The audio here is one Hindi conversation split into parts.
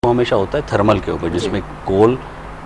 वो हमेशा होता है थर्मल के ऊपर, जिसमें कोल,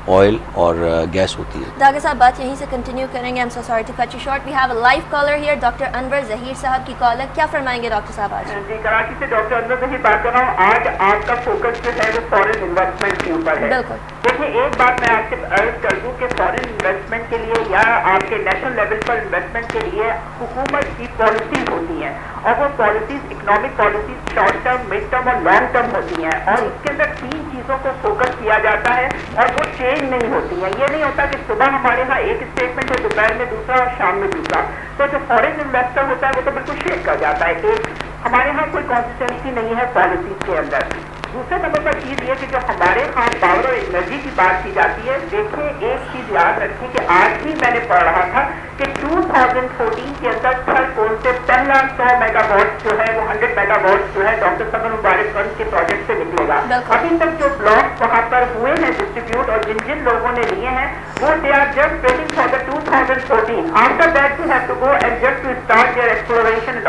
ऑयल और गैस होती है। दागे साहब बात यहीं से कंटिन्यू करेंगे। I am so sorry to cut you short. We have a live caller here, doctor Anwar Zaheer साहब की कॉल है। क्या फरमाएंगे डॉक्टर साहब आज? जी, कराची से डॉक्टर अनवर ज़हीर बात कर रहा हूँ। आज आपका फोकस जो है वो फॉरेन इन्वेस्टमेंट के ऊपर है। बिल्कुल। देखिए, एक बात मैं आपसे अर्ज कर दूँ कि फॉरेन इन्वेस्टमेंट के लिए या आपके नेशनल लेवल पर इन्वेस्टमेंट के लिए हुकूमत की पॉलिसीज होती हैं, और वो policies economic policies short term, mid term और लॉन्ग टर्म होती हैं, और इसके अंदर 3 चीज़ों को फोकस किया जाता है और वो चेंज नहीं होती है। ये नहीं होता कि सुबह हमारे यहाँ एक स्टेटमेंट है, दोपहर में दूसरा और शाम में दूसरा। तो जो फॉरेन इन्वेस्टर होता है वो तो बिल्कुल शेक कर जाता है। एक हमारे यहाँ कोई कंसिस्टेंसी नहीं है पॉलिसीज के अंदर। दूसरे नंबर पर चीज़ ये कि जो हमारे यहाँ पावर और एनर्जी की बात की जाती है, देखिए एक चीज़ याद रखें कि आज भी मैंने पढ़ रहा था कि 2014 के अंदर थर्ड कोल से पहला 100 मेगावाट जो है वो 100 मेगावाट जो है डॉक्टर समर मुबारक फंड के प्रोजेक्ट से निकलेगा। अभी तक जो ब्लॉक वहाँ पर हुए हैं डिस्ट्रीब्यूट और जिन जिन लोगों ने लिए हैं वो they are just waiting for the 2014। After that they have to go and just to start their exploration.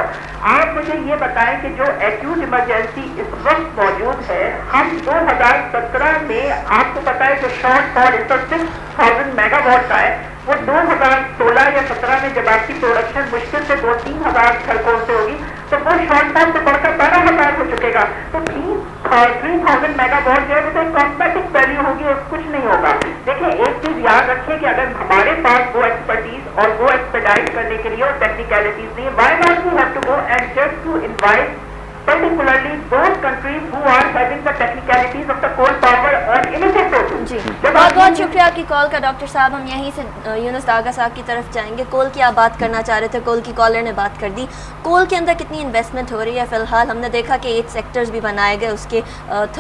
आप मुझे ये बताएं कि जो एक्यूट इमरजेंसी इस वक्त मौजूद है, हम 2017 में आपको पता है जो शॉर्ट फॉल इस वक्त 6000 मेगावाट का है, वो 2016 या 17 में जब आपकी प्रोडक्शन मुश्किल से 2-3 हज़ार खरगोश से होगी तो वो शॉर्ट फॉल से बढ़कर 12,000 हो चुकेगा। तो 3000 मेगावाट जो है वो तो कॉस्मेटिक वैल्यू होगी और कुछ नहीं होगा। देखिए, एक चीज याद रखिए कि अगर हमारे पास वो एक्सपर्टीज और वो एक्सपेडाइट करने के लिए और टेक्निकलिटीज नहीं है, why not we have to go and just to invite particularly those countries who are having the technicalities of the coal power on immediate basis। जी, बहुत बहुत शुक्रिया आपकी कॉल का डॉक्टर साहब। हम यहीं से यूनुस दागा साहब की तरफ जाएंगे। कोल की आप बात करना चाह रहे थे, कोल की कॉलर ने बात कर दी। कोल के अंदर कितनी इन्वेस्टमेंट हो रही है? फिलहाल हमने देखा कि 8 सेक्टर्स भी बनाए गए उसके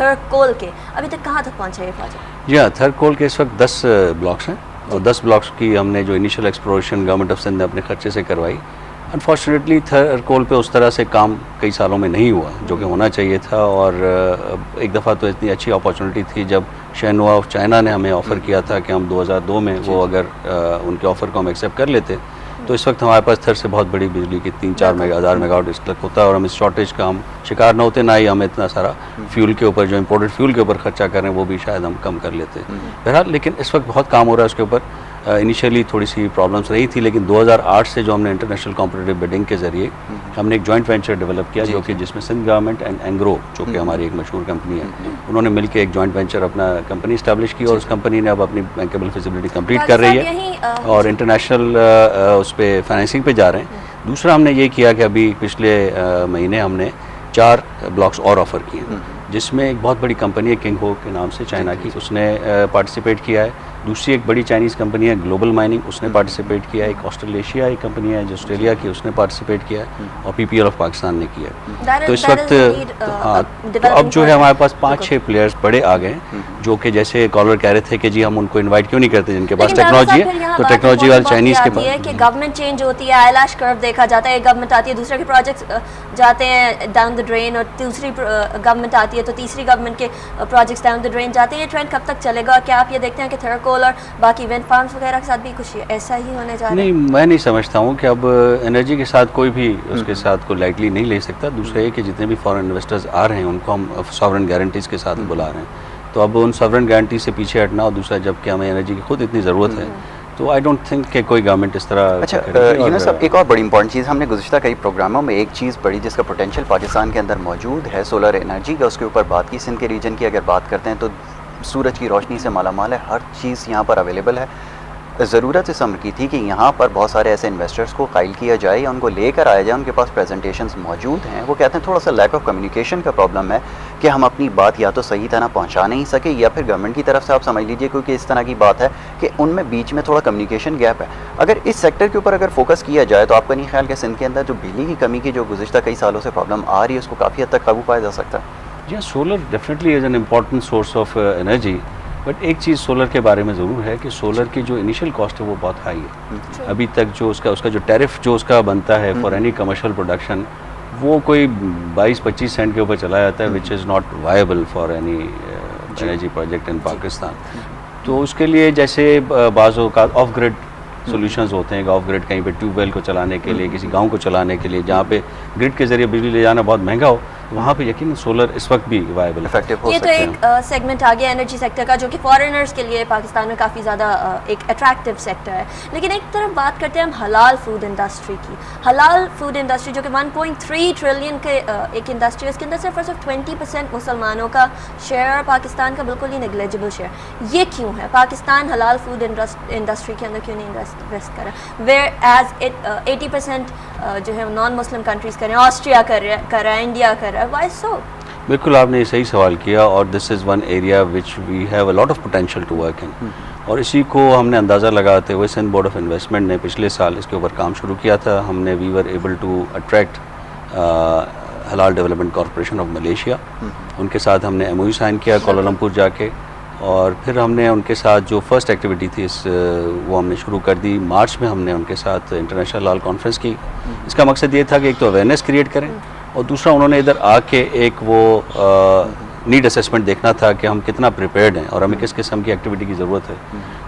थर्ड कोल के। अभी तक कहाँ तक पहुँचे ये प्रोजेक्ट? जी हाँ, थर्ड कोल के इस वक्त 10 ब्लॉक्स हैं और 10 ब्लॉक्स की हमने जो initial exploration government of Sindh ने अपने खर्चे से करवाई। अनफॉर्चुनेटली थर्ड कोल पे उस तरह से काम कई सालों में नहीं हुआ जो कि होना चाहिए था, और एक दफ़ा तो इतनी अच्छी अपॉर्चुनिटी थी जब शेनुआ ऑफ चाइना ने हमें ऑफ़र किया था कि हम 2002 में वो अगर उनके ऑफ़र को हम एक्सेप्ट कर लेते तो इस वक्त हमारे पास थर्ड से बहुत बड़ी बिजली की 3-4 हज़ार मेगावाट इस तक होता है और हम इस शॉर्टेज का हम शिकार न होते, ना ही हम इतना सारा फ्यूल के ऊपर जो इम्पोर्टेड फ्यूल के ऊपर खर्चा कर रहे हैं वो भी शायद हम कम कर लेते। बहरहाल लेकिन इस वक्त बहुत काम हो रहा है उसके ऊपर। इनिशियली थोड़ी सी प्रॉब्लम्स रही थी, लेकिन 2008 से जो हमने इंटरनेशनल कॉम्पिटिटिव बिडिंग के ज़रिए हमने एक जॉइंट वेंचर डेवलप किया जो कि जिसमें सिंध गवर्नमेंट एंड एंग्रो जो कि हमारी एक मशहूर कंपनी है, उन्होंने मिलकर एक जॉइंट वेंचर अपना कंपनी इस्टेब्लिश की और उस कंपनी ने अब अपनी बैंकेबल फिजिबिलिटी कंप्लीट कर रही है और इंटरनेशनल उस पर फाइनेंसिंग पे जा रहे हैं। दूसरा हमने ये किया कि अभी पिछले महीने हमने 4 ब्लॉक्स और ऑफ़र किए जिसमें एक बहुत बड़ी कंपनी है किंग हो के नाम से चाइना की, उसने पार्टिसिपेट किया है। दूसरी एक बड़ी चाइनीज़ कंपनी है ग्लोबल माइनिंग, उसने पार्टिसिपेट किया है। एक ऑस्ट्रेलेशिया एक कंपनी है जो ऑस्ट्रेलिया की, उसने पार्टिसिपेट किया है और पीपीएल ऑफ पाकिस्तान ने किया है। तो इस वक्त तो अब जो है हमारे पास 5-6 प्लेयर्स बड़े आ गए जो कि जैसे कॉलर कह रहे थे कि जी हम उनको इनवाइट क्यों नहीं करते जिनके पास टेक्नोलॉजी है, तो टेक्नोलॉजी वाले चाइनीज़ के पास कि गवर्नमेंट चेंज होती है, आईलैश कर्व देखा जाता है, एक गवर्नमेंट आती है दूसरे के प्रोजेक्ट्स जाते हैं डाउन द ड्रेन और दूसरी गवर्नमेंट आती है तो तीसरी गवर्नमेंट के प्रोजेक्ट्स डाउन द ड्रेन जाते हैं। ये ट्रेंड कब तक चलेगा? क्या आप ये देखते हैं कि थर्ड कोल और बाकी विंड फार्म्स वगैरह के साथ भी कुछ ऐसा ही होने जा रहा है? नहीं, मैं नहीं समझता हूँ कि अब एनर्जी के साथ कोई भी उसके साथ को लाइटली नहीं ले सकता। दूसरा ये कि जितने भी फॉरेन इन्वेस्टर्स आ रहे हैं उनको हम सॉवरेन गारंटीज़ के साथ बुला रहे हैं, तो अब उन सॉवरेन गारंटी से पीछे हटना और दूसरा जबकि हमें एनर्जी की खुद इतनी ज़रूरत है तो आई डोंट थिंक कि कोई गवर्नमेंट इस तरह। अच्छा यूनुस साहब, एक और बड़ी इंपॉर्टेंट चीज़ हमने गुज़िश्ता कई प्रोग्रामों में एक चीज़ बड़ी जिसका पोटेंशियल पाकिस्तान के अंदर मौजूद है सोलर एनर्जी का, उसके ऊपर बात की। सिंध के रीजन की अगर बात करते हैं तो सूरज की रोशनी से मालामाल है, हर चीज़ यहाँ पर अवेलेबल है। ज़रूरत इस अमर की थी कि यहाँ पर बहुत सारे ऐसे इन्वेस्टर्स को कायल किया जाए या उनको लेकर आया जाए, उनके पास प्रेजेंटेशंस मौजूद हैं। वो कहते हैं थोड़ा सा लैक ऑफ कम्युनिकेशन का प्रॉब्लम है कि हम अपनी बात या तो सही तरह पहुँचा नहीं सके या फिर गवर्नमेंट की तरफ से आप समझ लीजिए क्योंकि इस तरह की बात है कि उनमें बीच में थोड़ा कम्युनिकेशन गैप है। अगर इस सेक्टर के ऊपर अगर फोकस किया जाए तो आपका नहीं ख्याल कि सिंध के अंदर जो बिजली की कमी की जो गुज़िश्ता कई सालों से प्रॉब्लम आ रही है उसको काफ़ी हद तक काबू पाया जा सकता है? जी, solar definitely is an important source of energy, but एक चीज़ सोलर के बारे में ज़रूर है कि सोलर की जो इनिशियल कॉस्ट है वो बहुत हाई है। अभी तक जो उसका जो टैरिफ जो उसका बनता है फॉर एनी कमर्शियल प्रोडक्शन वो कोई 22-25 सेंट के ऊपर चला जाता है, which is not viable for any energy project in Pakistan. तो उसके लिए जैसे बाज़ों का ऑफ ग्रिड सॉल्यूशंस होते हैं, ऑफ ग्रिड कहीं पे ट्यूबवेल को चलाने के लिए, किसी गांव को चलाने के लिए जहाँ पे ग्रिड के ज़रिए बिजली ले जाना बहुत महंगा हो, वहाँ पे यकीन सोलर इस वक्त भी वायबल है। इफेक्टिव हो ये तो सकते हैं। एक सेगमेंट आ गया एनर्जी सेक्टर का, जो कि फॉरेनर्स के लिए पाकिस्तान में काफ़ी ज़्यादा एक अट्रैक्टिव सेक्टर है। लेकिन एक तरफ बात करते हैं हम हलाल फूड इंडस्ट्री की। हलाल फूड इंडस्ट्री जो कि 1.3 ट्रिलियन के एक इंडस्ट्री है, उसके अंदर सिर्फ और सिर्फ 20% मुसलमानों का शेयर और पाकिस्तान का बिल्कुल ही नेग्लेजिबल शेयर। ये क्यों है? पाकिस्तान हलाल फूड इंडस्ट्री के अंदर क्यों नहीं इन्वेस्ट कर रहा? वेयर एज इट 80% जो है नॉन मुस्लिम कंट्रीज़ कर रहे हैं, ऑस्ट्रिया कर रहा है, इंडिया कर रहा है। Why so? बिल्कुल आपने सही सवाल किया, और this is one area which we have a lot of potential to work in, और इसी को हमने अंदाज़ा लगाते हुए सिंध बोर्ड ऑफ इन्वेस्टमेंट ने पिछले साल इसके ऊपर काम शुरू किया था। हमने we were able to attract halal development corporation of Malaysia, उनके साथ हमने MOU साइन किया कोलालमपुर जाके, और फिर हमने उनके साथ जो फर्स्ट एक्टिविटी थी वो हमने शुरू कर दी। मार्च में हमने उनके साथ इंटरनेशनल हलाल कॉन्फ्रेंस की। इसका मकसद ये था कि एक तो अवेयरनेस क्रिएट करें, और दूसरा उन्होंने इधर आके एक वो नीड असेसमेंट देखना था कि हम कितना प्रिपेयर्ड हैं और हमें किस किस्म की एक्टिविटी की ज़रूरत है।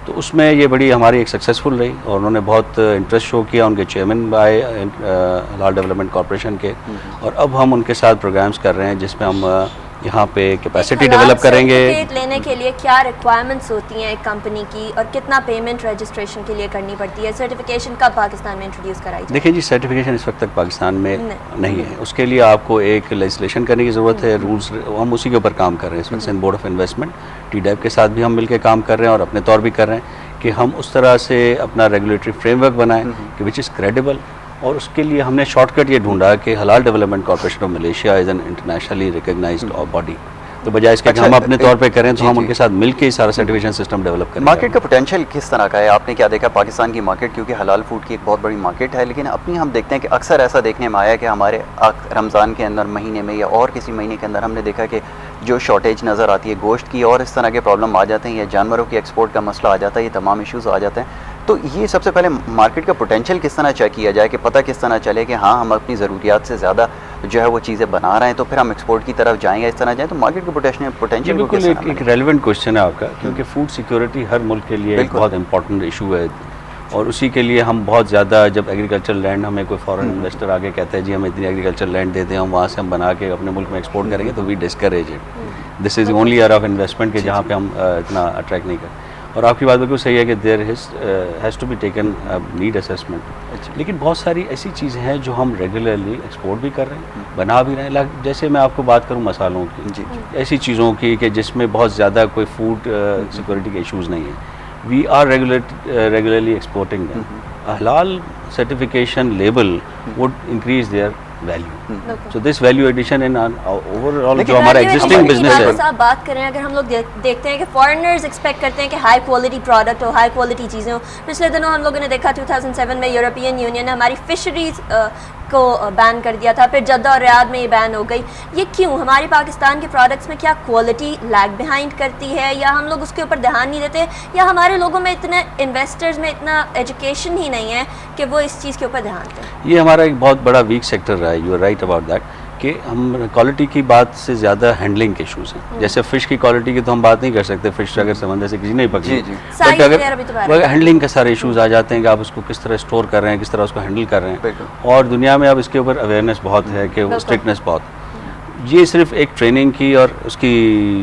तो उसमें ये बड़ी हमारी एक सक्सेसफुल रही, और उन्होंने बहुत इंटरेस्ट शो किया। उनके चेयरमैन आए हलाल डेवलपमेंट कॉरपोरेशन के, और अब हम उनके साथ प्रोग्राम्स कर रहे हैं जिसमें हम यहाँ पे कैपेसिटी डेवलप करेंगे। सर्टिफिकेट लेने के लिए क्या रिक्वायरमेंट्स होती हैं एक कंपनी की, और कितना पेमेंट रजिस्ट्रेशन के लिए करनी पड़ती है? सर्टिफिकेशन कब पाकिस्तान में इंट्रोड्यूस कराई जाए? देखिए जी, सर्टिफिकेशन इस वक्त तक पाकिस्तान में नहीं है। उसके लिए आपको एक लेजिस्लेशन करने की ज़रूरत है, रूल्स, हम उसी के ऊपर काम कर रहे हैं इस वक्त। Sindh board of investment TDAB के साथ भी हम मिलकर काम कर रहे हैं, और अपने तौर भी कर रहे हैं कि हम उस तरह से अपना रेगुलेटरी फ्रेमवर्क बनाएं कि विच इज़ क्रेडिबल। और उसके लिए हमने शॉर्टकट ये ढूंढा कि halal development corporation of Malaysia is an internationally recognised body, तो बजाय इसके कि हम अपने तौर पे करें तो हम उनके साथ मिलकर सारा सर्टिफिकेशन सिस्टम डेवलप करें। मार्केट का पोटेंशियल किस तरह का है? आपने क्या देखा पाकिस्तान की मार्केट, क्योंकि हलाल फूड की एक बहुत बड़ी मार्केट है, लेकिन अपनी हम देखते हैं कि अक्सर ऐसा देखने में आया कि हमारे रमज़ान के अंदर महीने में या और किसी महीने के अंदर हमने देखा कि जो शॉर्टेज नज़र आती है गोश्त की, और इस तरह के प्रॉब्लम आ जाते हैं, या जानवरों की एक्सपोर्ट का मसला आ जाता है, ये तमाम इशूज़ आ जाते हैं। तो ये सबसे पहले मार्केट का पोटेंशियल किस तरह चेक किया जाए कि पता किस तरह चले कि हाँ हम अपनी ज़रूरियात से ज़्यादा जो है वो चीज़ें बना रहे हैं, तो फिर हम एक्सपोर्ट की तरफ जाएंगे, इस तरह जाएँ। तो मार्केट का पोटेंशियल बिल्कुल एक रेलिवेंट क्वेश्चन है आपका, क्योंकि फूड सिक्योरिटी हर मुल्क के लिए एक बहुत इंपॉर्टेंट इशू है, और उसी के लिए हम बहुत ज़्यादा, जब एग्रीकल्चर लैंड हमें कोई फॉरेन इन्वेस्टर आके कहता है जी हमें इतनी एग्रीकल्चर लैंड दे दें, हम वहाँ से हम बना के अपने मुल्क में एक्सपोर्ट करेंगे, तो we discourage it. This is only area of investment के जहाँ पे हम इतना अट्रैक्ट नहीं करें। और आपकी बात बिल्कुल सही है कि there has to be taken need assessment. लेकिन बहुत सारी ऐसी चीज़ें हैं जो हम रेगुलरली एक्सपोर्ट भी कर रहे हैं, बना भी रहे हैं। जैसे मैं आपको बात करूँ मसालों की, ऐसी चीज़ों की कि जिसमें बहुत ज़्यादा कोई फूड सिक्योरिटी के इशूज़ नहीं है, we are regularly exporting them. A halal certification label would increase their value. So this value addition in overall जो हमारा existing business है। आप बात करें, अगर हम लोग देखते हैं कि फॉरेनर्स एक्सपेक्ट करते हैं कि हाई क्वालिटी प्रोडक्ट हो, हाई क्वालिटी चीज़ें हो। पिछले दिनों हम लोगों ने देखा 2007 में यूरोपियन यूनियन ने हमारी फिशरीज को बैन कर दिया था, फिर जद्दा और रियाद में ये बैन हो गई। ये क्यों? हमारी पाकिस्तान के प्रोडक्ट्स में क्या क्वालिटी लैग बिहाइंड करती है, या हम लोग उसके ऊपर ध्यान नहीं देते, या हमारे लोगों में इतने इन्वेस्टर्स में इतना एजुकेशन ही नहीं है कि वो इस चीज़ के ऊपर ध्यान दें? ये हमारा एक बहुत बड़ा वीक सेक्टर रहा है। You are right about that कि हम क्वालिटी की बात से ज़्यादा हैंडलिंग के इशूज़ हैं। जैसे फ़िश की क्वालिटी की तो हम बात नहीं कर सकते, फ़िश अगर समंदर से किसी नहीं पकड़ी, बट अगर हैंडलिंग के सारे इशूज़ आ जाते हैं कि आप उसको किस तरह स्टोर कर रहे हैं, किस तरह उसको हैंडल कर रहे हैं, और दुनिया में अब इसके ऊपर अवेयरनेस बहुत है कि स्ट्रिक्टनेस बहुत। ये सिर्फ एक ट्रेनिंग की और उसकी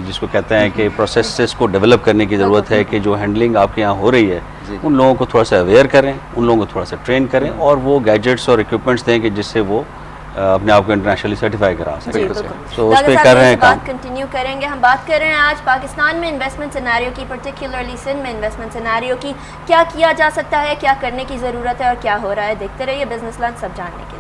जिसको कहते हैं कि प्रोसेसेस को डेवलप करने की ज़रूरत है कि जो हैंडलिंग आपके यहाँ हो रही है उन लोगों को थोड़ा सा अवेयर करें, उन लोगों को थोड़ा सा ट्रेन करें, और वो गैजेट्स और इक्विपमेंट्स दें कि जिससे वो अपने आप को इंटरनेशनली सर्टिफाई करा सकें। तो उस पर कर रहे हैं काम। कंटिन्यू करेंगे। हम बात कर रहे हैं आज पाकिस्तान में इन्वेस्टमेंट सिनेरियो की, पर्टिकुलरली सिंध में इन्वेस्टमेंट सिनेरियो की। क्या किया जा सकता है, क्या करने की ज़रूरत है, और क्या हो रहा है। देखते रहिए बिजनेस लंच, सब जानने के लिए।